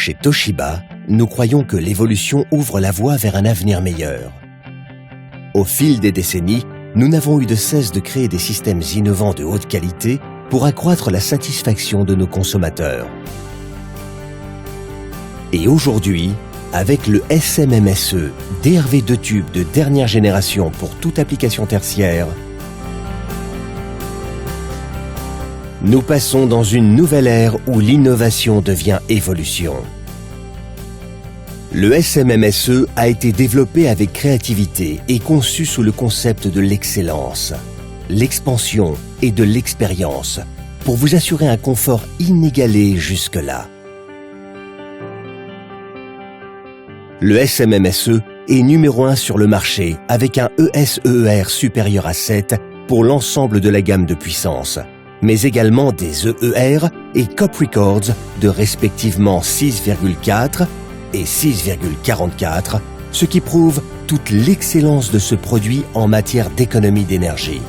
Chez Toshiba, nous croyons que l'évolution ouvre la voie vers un avenir meilleur. Au fil des décennies, nous n'avons eu de cesse de créer des systèmes innovants de haute qualité pour accroître la satisfaction de nos consommateurs. Et aujourd'hui, avec le SMMSE, DRV2 tube de dernière génération pour toute application tertiaire, nous passons dans une nouvelle ère où l'innovation devient évolution. Le SMMSE a été développé avec créativité et conçu sous le concept de l'excellence, l'expansion et de l'expérience pour vous assurer un confort inégalé jusque-là. Le SMMSE est numéro 1 sur le marché avec un ESEER supérieur à 7 pour l'ensemble de la gamme de puissance, mais également des EER et COP Records de respectivement 6,4 et 6,44, ce qui prouve toute l'excellence de ce produit en matière d'économie d'énergie.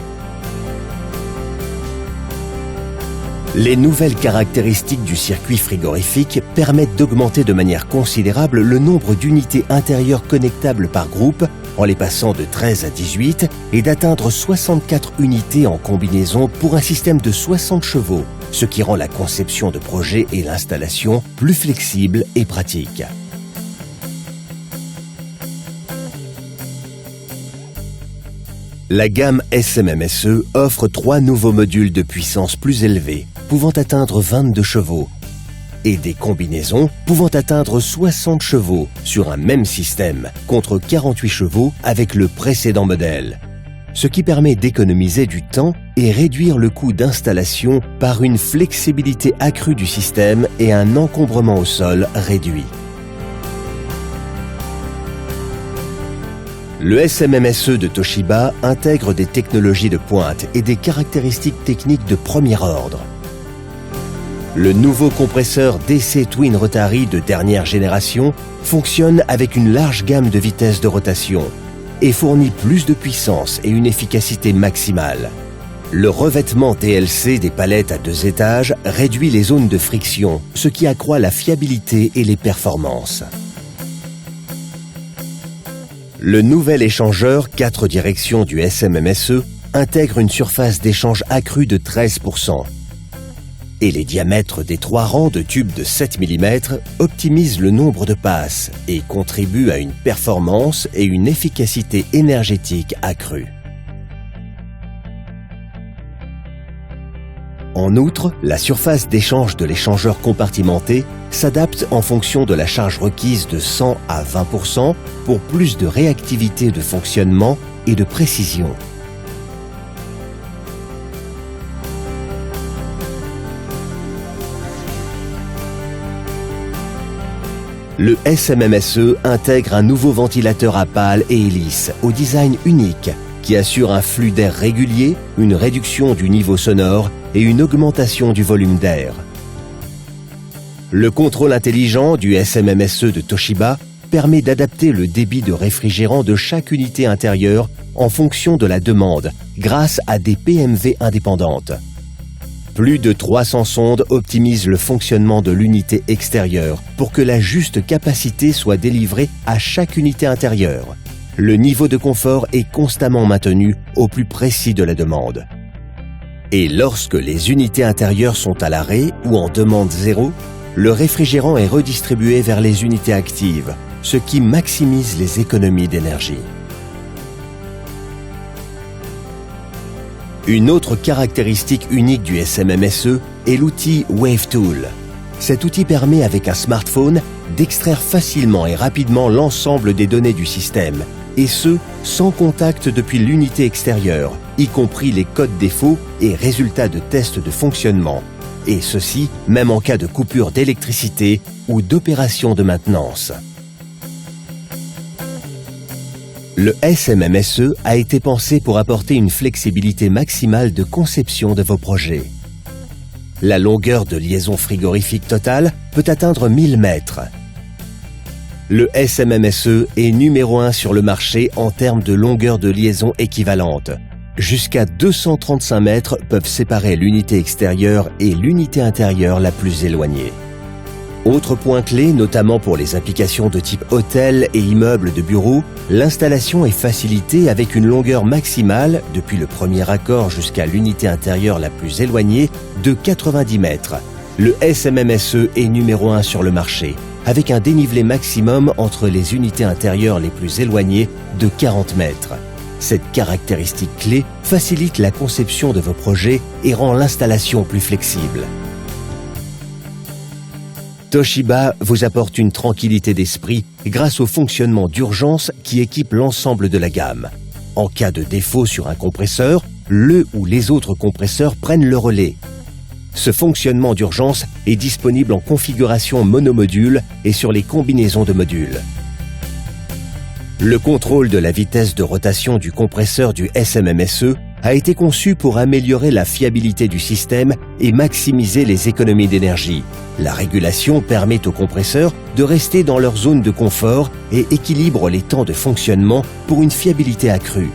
Les nouvelles caractéristiques du circuit frigorifique permettent d'augmenter de manière considérable le nombre d'unités intérieures connectables par groupe en les passant de 13 à 18 et d'atteindre 64 unités en combinaison pour un système de 60 chevaux, ce qui rend la conception de projet et l'installation plus flexible et pratique. La gamme SMMSE offre 3 nouveaux modules de puissance plus élevés, pouvant atteindre 22 chevaux, et des combinaisons pouvant atteindre 60 chevaux sur un même système, contre 48 chevaux avec le précédent modèle, ce qui permet d'économiser du temps et réduire le coût d'installation par une flexibilité accrue du système et un encombrement au sol réduit. Le SMMSE de Toshiba intègre des technologies de pointe et des caractéristiques techniques de premier ordre. Le nouveau compresseur DC Twin Rotary de dernière génération fonctionne avec une large gamme de vitesses de rotation et fournit plus de puissance et une efficacité maximale. Le revêtement TLC des palettes à 2 étages réduit les zones de friction, ce qui accroît la fiabilité et les performances. Le nouvel échangeur 4 directions du SMMSE intègre une surface d'échange accrue de 13%. Et les diamètres des 3 rangs de tubes de 7 mm optimisent le nombre de passes et contribuent à une performance et une efficacité énergétique accrues. En outre, la surface d'échange de l'échangeur compartimenté s'adapte en fonction de la charge requise de 100 à 20% pour plus de réactivité de fonctionnement et de précision. Le SMMSE intègre un nouveau ventilateur à pales et hélices au design unique qui assure un flux d'air régulier, une réduction du niveau sonore et une augmentation du volume d'air. Le contrôle intelligent du SMMSE de Toshiba permet d'adapter le débit de réfrigérant de chaque unité intérieure en fonction de la demande grâce à des PMV indépendantes. Plus de 300 sondes optimisent le fonctionnement de l'unité extérieure pour que la juste capacité soit délivrée à chaque unité intérieure. Le niveau de confort est constamment maintenu au plus précis de la demande. Et lorsque les unités intérieures sont à l'arrêt ou en demande zéro, le réfrigérant est redistribué vers les unités actives, ce qui maximise les économies d'énergie. Une autre caractéristique unique du SMMSE est l'outil WaveTool. Cet outil permet avec un smartphone d'extraire facilement et rapidement l'ensemble des données du système, et ce, sans contact depuis l'unité extérieure, y compris les codes défauts et résultats de tests de fonctionnement, et ceci même en cas de coupure d'électricité ou d'opération de maintenance. Le SMMSE a été pensé pour apporter une flexibilité maximale de conception de vos projets. La longueur de liaison frigorifique totale peut atteindre 1000 mètres. Le SMMSE est numéro 1 sur le marché en termes de longueur de liaison équivalente. Jusqu'à 235 mètres peuvent séparer l'unité extérieure et l'unité intérieure la plus éloignée. Autre point clé, notamment pour les applications de type hôtel et immeubles de bureaux, l'installation est facilitée avec une longueur maximale, depuis le premier raccord jusqu'à l'unité intérieure la plus éloignée, de 90 mètres. Le SMMSE est numéro 1 sur le marché, avec un dénivelé maximum entre les unités intérieures les plus éloignées de 40 mètres. Cette caractéristique clé facilite la conception de vos projets et rend l'installation plus flexible. Toshiba vous apporte une tranquillité d'esprit grâce au fonctionnement d'urgence qui équipe l'ensemble de la gamme. En cas de défaut sur un compresseur, le ou les autres compresseurs prennent le relais. Ce fonctionnement d'urgence est disponible en configuration monomodule et sur les combinaisons de modules. Le contrôle de la vitesse de rotation du compresseur du SMMSE a été conçu pour améliorer la fiabilité du système et maximiser les économies d'énergie. La régulation permet aux compresseurs de rester dans leur zone de confort et équilibre les temps de fonctionnement pour une fiabilité accrue.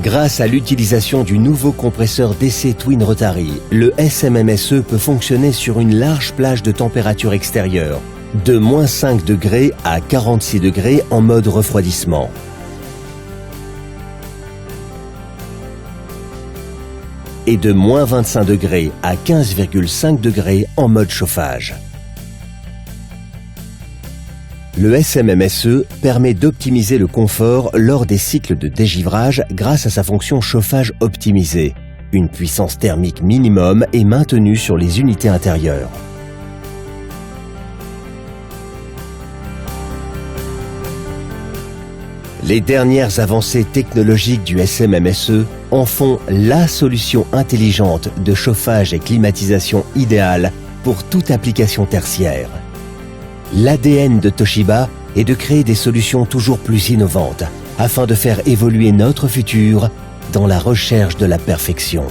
Grâce à l'utilisation du nouveau compresseur DC Twin Rotary, le SMMSE peut fonctionner sur une large plage de température extérieure, de -5 degrés à 46 degrés en mode refroidissement. Et de -25 degrés à 15,5 degrés en mode chauffage. Le SMMSE permet d'optimiser le confort lors des cycles de dégivrage grâce à sa fonction chauffage optimisée. Une puissance thermique minimum est maintenue sur les unités intérieures. Les dernières avancées technologiques du SMMSE en font la solution intelligente de chauffage et climatisation idéale pour toute application tertiaire. L'ADN de Toshiba est de créer des solutions toujours plus innovantes afin de faire évoluer notre futur dans la recherche de la perfection.